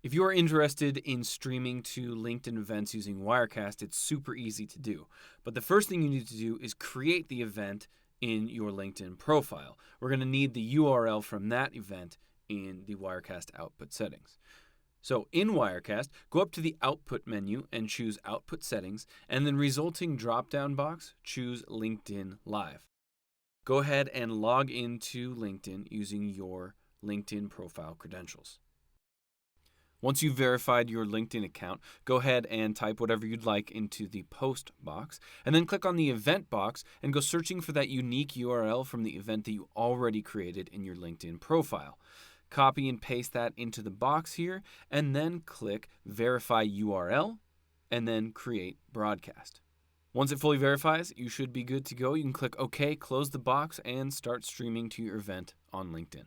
If you are interested in streaming to LinkedIn events using Wirecast, it's super easy to do. But the first thing you need to do is create the event in your LinkedIn profile. We're going to need the URL from that event in the Wirecast output settings. So in Wirecast, go up to the Output menu and choose Output Settings, and then resulting drop-down box, choose LinkedIn Live. Go ahead and log into LinkedIn using your LinkedIn profile credentials. Once you've verified your LinkedIn account, go ahead and type whatever you'd like into the Post box, and then click on the Event box and go searching for that unique URL from the event that you already created in your LinkedIn profile. Copy and paste that into the box here, and then click Verify URL, and then Create Broadcast. Once it fully verifies, you should be good to go. You can click OK, close the box, and start streaming to your event on LinkedIn.